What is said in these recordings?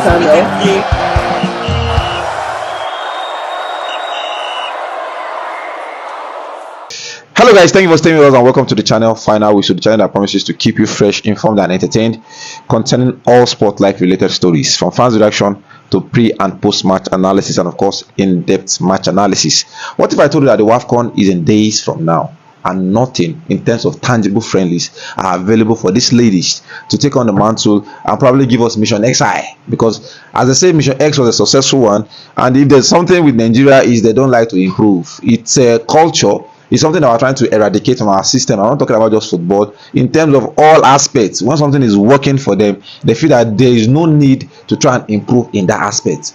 channel. Hello guys, thank you for staying with us and welcome to the channel. Final Whistle, the channel that promises to keep you fresh, informed and entertained concerning all sport life related stories, from fans reaction to pre and post match analysis, and of course in-depth match analysis. What if I told you that the WAFCON is in days from now and nothing in terms of tangible friendlies are available for these ladies to take on the mantle and probably give us Mission XI? Because as I say, Mission X was a successful one, and if there's something with Nigeria is they don't like to improve. It's a culture. It's something that we're trying to eradicate from our system. I'm not talking about just football. In terms of all aspects, when something is working for them, they feel that there is no need to try and improve in that aspect.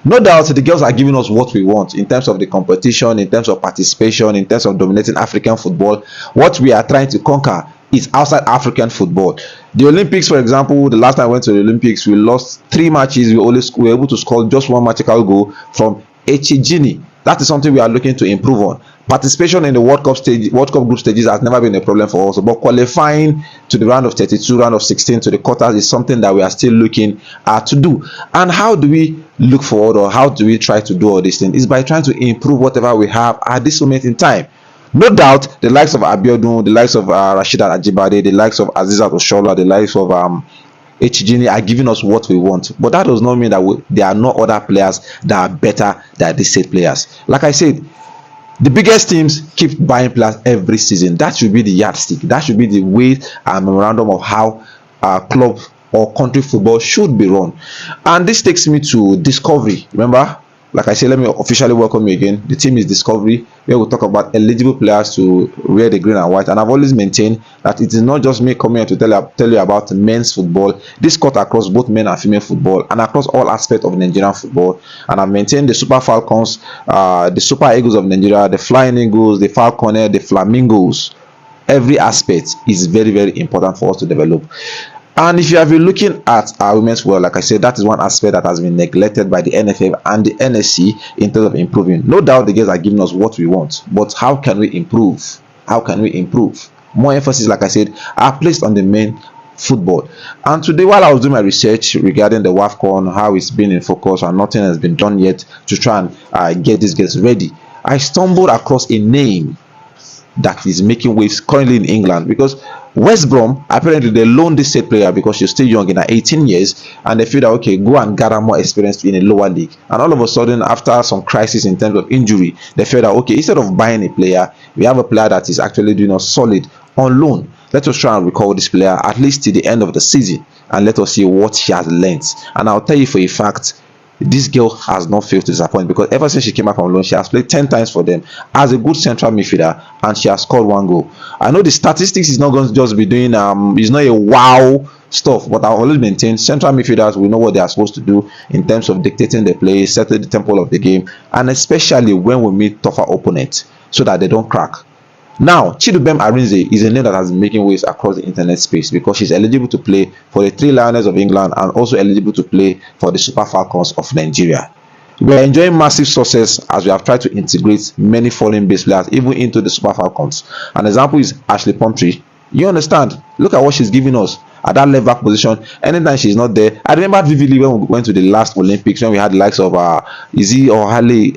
No doubt the girls are giving us what we want in terms of the competition, in terms of participation, in terms of dominating African football. What we are trying to conquer is outside African football. The Olympics, for example, the last time I went to the Olympics, we lost 3 matches. We were able to score just 1 magical goal from Echigini. That is something we are looking to improve on. Participation in the World Cup group stages has never been a problem for us, but qualifying to the round of 32, round of 16 to the quarters is something that we are still looking to do. And how do we look forward, or how do we try to do all these things? Is by trying to improve whatever we have at this moment in time. No doubt the likes of Abiodun, the likes of Rashida Ajibade, the likes of Azizat Oshola, the likes of Echigini are giving us what we want, but that does not mean that there are no other players that are better than these said players. Like I said, the biggest teams keep buying players every season. That should be the yardstick. That should be the way and memorandum of how club or country football should be run. And this takes me to Discovery. Remember, like I said, let me officially welcome you again. The team is Discovery, where we talk about eligible players to wear the green and white. And I've always maintained that it is not just me coming here to tell you about men's football. This cut across both men and female football and across all aspects of Nigerian football. And I've maintained the Super Falcons, the Super Eagles of Nigeria, the Flying Eagles, the Falconer, the Flamingos. Every aspect is very, very important for us to develop. And if you have been looking at our women's world, like I said, that is one aspect that has been neglected by the NFF and the NSC in terms of improving. No doubt the girls are giving us what we want, but how can we improve? How can we improve? More emphasis, like I said, are placed on the men football. And today, while I was doing my research regarding the WAFCON, how it's been in focus and nothing has been done yet to try and get these girls ready, I stumbled across a name that is making waves currently in England, because West Brom, apparently they loaned this said player because she's still young, in her 18 years, and they feel that okay, go and gather more experience in a lower league. And all of a sudden, after some crisis in terms of injury, they feel that okay, instead of buying a player, we have a player that is actually doing us solid on loan. Let us try and recall this player at least till the end of the season, and let us see what she has learnt. And I'll tell you for a fact, this girl has not failed to disappoint, because ever since she came back from loan, she has played 10 times for them as a good central midfielder, and she has scored 1 goal. I know the statistics is not going to just be doing it's not a wow stuff, but I always maintain central midfielders will know what they are supposed to do in terms of dictating the play, setting the tempo of the game, and especially when we meet tougher opponents, so that they don't crack. Now, Chidubem Arinze is a name that has been making waves across the internet space, because she's eligible to play for the 3 Lioness of England and also eligible to play for the Super Falcons of Nigeria. We are enjoying massive success as we have tried to integrate many foreign based players even into the Super Falcons. An example is Ashley Pumphrey. You understand? Look at what she's giving us at that left back position. Anytime she's not there, I remember vividly when we went to the last Olympics, when we had the likes of is it Ohale?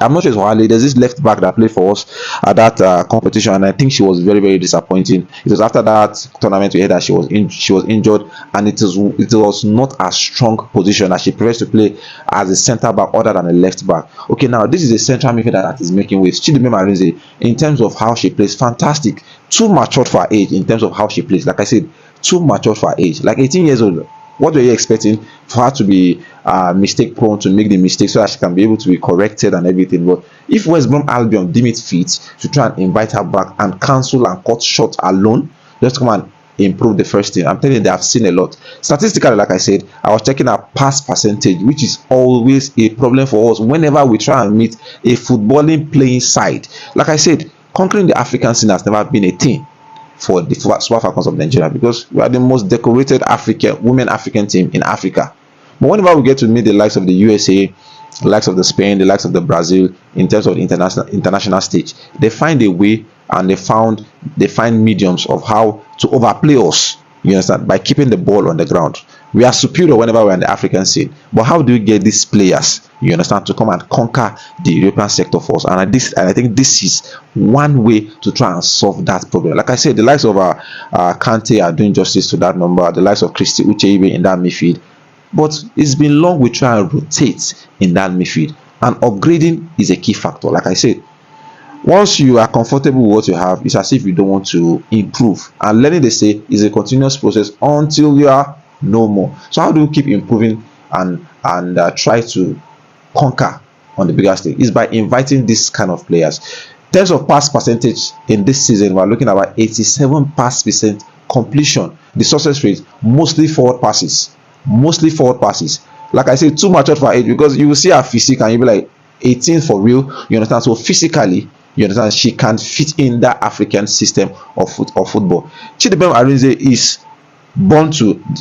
I'm not sure it's Ohale. There's this left back that played for us at that competition, and I think she was very, very disappointing. It was after that tournament we heard that she was injured, and it was not a strong position, as she prefers to play as a centre back other than a left back. Okay, now this is a central midfielder that is making waves. Chidubem Arinze, in terms of how she plays, fantastic. Too matured for her age in terms of how she plays. Like I said, too matured for her age. Like 18 years old. What were you expecting for her to be mistake prone, to make the mistakes so that she can be able to be corrected and everything? But if West Brom Albion deem it fit to try and invite her back and cancel and cut short her loan, just come and improve the first team, I'm telling you, they have seen a lot. Statistically, like I said, I was checking her pass percentage, which is always a problem for us whenever we try and meet a footballing playing side. Like I said, conquering the African scene has never been a thing for the Super Falcons of Nigeria, because we are the most decorated women African team in Africa. But whenever we get to meet the likes of the USA, the likes of the Spain, the likes of the Brazil, in terms of the international stage, they find a way, and they find mediums of how to overplay us. You understand? By keeping the ball on the ground. We are superior whenever we're in the African scene. But how do we get these players, you understand, to come and conquer the European sector for us? And I think this is one way to try and solve that problem. Like I said, the likes of Kante are doing justice to that number. The likes of Christy Ucheibe in that midfield. But it's been long we try and rotate in that midfield. And upgrading is a key factor. Like I said, once you are comfortable with what you have, it's as if you don't want to improve. And learning, they say, is a continuous process until you are no more. So how do you keep improving and try to conquer on the bigger stage? Is by inviting this kind of players. In terms of pass percentage in this season, we're looking at about 87% pass completion. The success rate, mostly forward passes. Like I said, too much for age, because you will see her physique and you'll be like, 18 for real, you understand? So physically, you understand, she can fit in that African system of football. Chidubem Arinze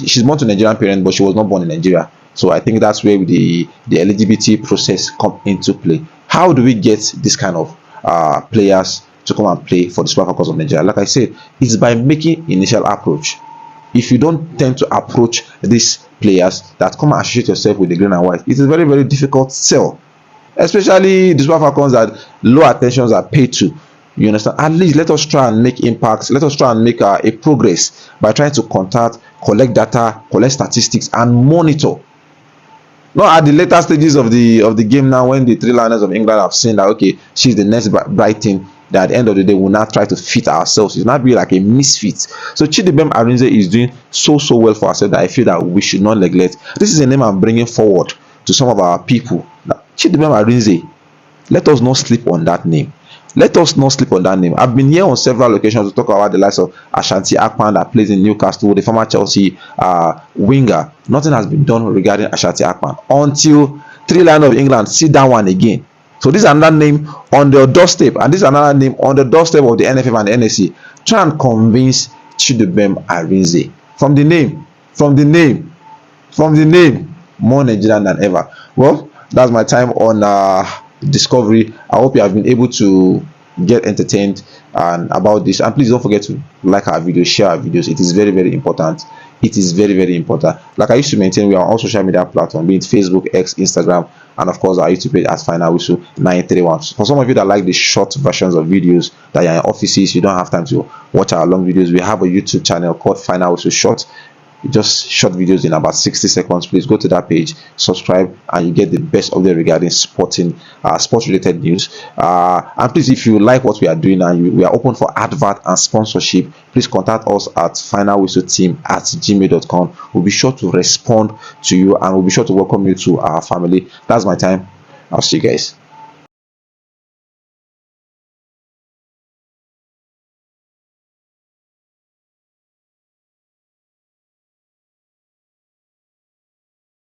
she's born to Nigerian parents, but she was not born in Nigeria. So I think that's where the eligibility process come into play. How do we get this kind of players to come and play for the Super Falcons of Nigeria? Like I said, it's by making initial approach. If you don't tend to approach these players that come and associate yourself with the green and white, it is very, very difficult to sell. Especially the Super Falcons that low attentions are paid to. You understand? At least let us try and make impacts. Let us try and make a progress by trying to contact, collect data, collect statistics, and monitor. Not at the later stages of the game now, when the three liners of England have seen that okay, she's the next bright thing, that at the end of the day we'll not try to fit ourselves. It's not be like a misfit. So Chidubem Arinze is doing so well for herself that I feel that we should not neglect. This is a name I'm bringing forward to some of our people. Chidubem Arinze, let us not sleep on that name. I've been here on several occasions to talk about the likes of Ashanti Akpan that plays in Newcastle, the former Chelsea winger. Nothing has been done regarding Ashanti Akpan until three line of England see that one again. So this is another name on the doorstep, and this is another name on the doorstep of the NFF and the NSC. Try and convince Chidubem Arinze. From the name, more Nigerian than ever. Well, that's my time on Discovery. I hope you have been able to get entertained and about this, and please don't forget to like our videos, share our videos. It is very, very important. Like I used to maintain, we are on all social media platforms, be it Facebook, X, Instagram, and of course our YouTube page as Final Whistle 931. For some of you that like the short versions of videos, that you're in offices, you don't have time to watch our long videos, we have a YouTube channel called Final Whistle Short. Just short videos in about 60 seconds. Please go to that page, subscribe, and you get the best update regarding sports related news. And please, if you like what we are doing and we are open for advert and sponsorship, please contact us at finalwhistleteam@gmail.com. We'll be sure to respond to you and we'll be sure to welcome you to our family. That's my time. I'll see you guys.